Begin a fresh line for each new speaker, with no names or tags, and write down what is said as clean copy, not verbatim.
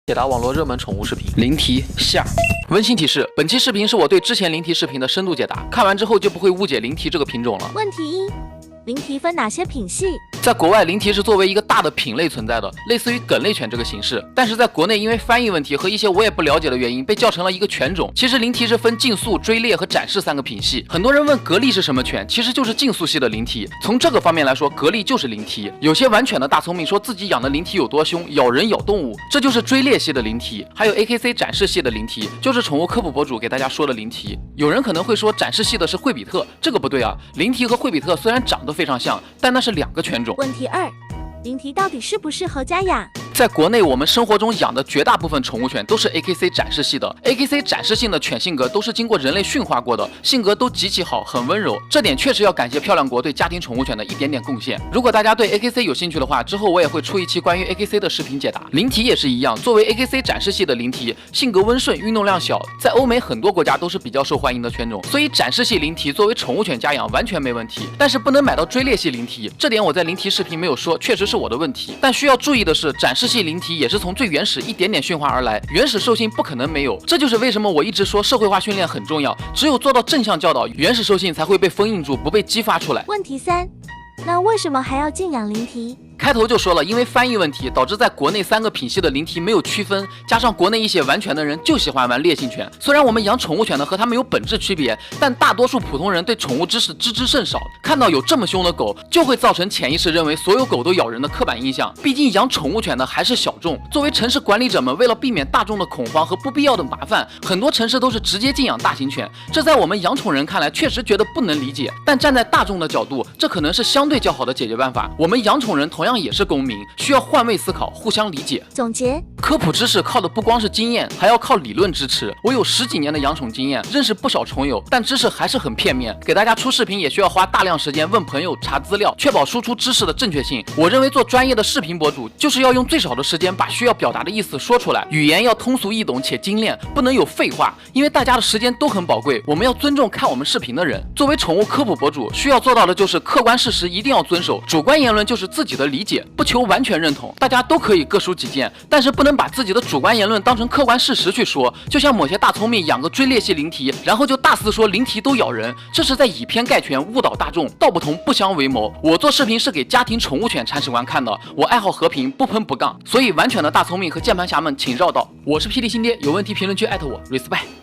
解答网络热门宠物视频。
灵缇下。
温馨提示：本期视频是我对之前灵缇视频的深度解答，看完之后就不会误解灵缇这个品种了。
问题一：灵缇分哪些品系？
在国外，灵缇是作为一个大的品类存在的，类似于梗类犬这个形式。但是在国内，因为翻译问题和一些我也不了解的原因，被叫成了一个犬种。其实灵缇是分竞速、追猎和展示三个品系。很多人问格力是什么犬，其实就是竞速系的灵缇。从这个方面来说，格力就是灵缇。有些玩犬的大聪明说自己养的灵缇有多凶，咬人咬动物，这就是追猎系的灵缇。还有 AKC 展示系的灵缇，就是宠物科普博主给大家说的灵缇。有人可能会说展示系的是惠比特，这个不对啊。灵缇和惠比特虽然长得非常像，但那是两个犬种。
问题二：灵缇到底适不适合家养？
在国内，我们生活中养的绝大部分宠物犬都是 AKC 展示系的。AKC 展示性的犬性格都是经过人类驯化过的，性格都极其好，很温柔。这点确实要感谢漂亮国对家庭宠物犬的一点点贡献。如果大家对 AKC 有兴趣的话，之后我也会出一期关于 AKC 的视频解答。灵缇也是一样，作为 AKC 展示系的灵缇，性格温顺，运动量小，在欧美很多国家都是比较受欢迎的犬种，所以展示系灵缇作为宠物犬家养完全没问题。但是不能买到追猎系灵缇，这点我在灵缇视频没有说，确实是我的问题。但需要注意的是，展示系灵缇也是从最原始一点点驯化而来，原始兽性不可能没有。这就是为什么我一直说社会化训练很重要，只有做到正向教导，原始兽性才会被封印住，不被激发出来。
问题三：那为什么还要禁养灵缇？
开头就说了，因为翻译问题导致在国内三个品系的灵缇没有区分，加上国内一些玩犬的人就喜欢玩烈性犬。虽然我们养宠物犬的和它们有本质区别，但大多数普通人对宠物知识知之甚少，看到有这么凶的狗，就会造成潜意识认为所有狗都咬人的刻板印象。毕竟养宠物犬的还是小众，作为城市管理者们，为了避免大众的恐慌和不必要的麻烦，很多城市都是直接禁养大型犬。这在我们养宠人看来确实觉得不能理解，但站在大众的角度，这可能是相对较好的解决办法。我们养宠人同样也是公民，需要换位思考，互相理解。
总结：
科普知识靠的不光是经验，还要靠理论支持。我有10几年的养宠经验，认识不少宠友，但知识还是很片面。给大家出视频也需要花大量时间问朋友查资料，确保输出知识的正确性。我认为做专业的视频博主，就是要用最少的时间把需要表达的意思说出来，语言要通俗易懂且精炼，不能有废话。因为大家的时间都很宝贵，我们要尊重看我们视频的人。作为宠物科普博主，需要做到的就是客观事实一定要遵守，主观言论就是自己的理解，不求完全认同。大家都可以各抒己见，但是不能把自己的主观言论当成客观事实去说。就像某些大聪明养个追猎系灵缇，然后就大肆说灵缇都咬人，这是在以偏概全，误导大众，道不同不相为谋。我做视频是给家庭宠物犬铲屎官看的，我爱好和平，不喷不杠，所以玩犬的大聪明和键盘侠们请绕道。我是霹雳新爹，有问题评论区艾特我 respect。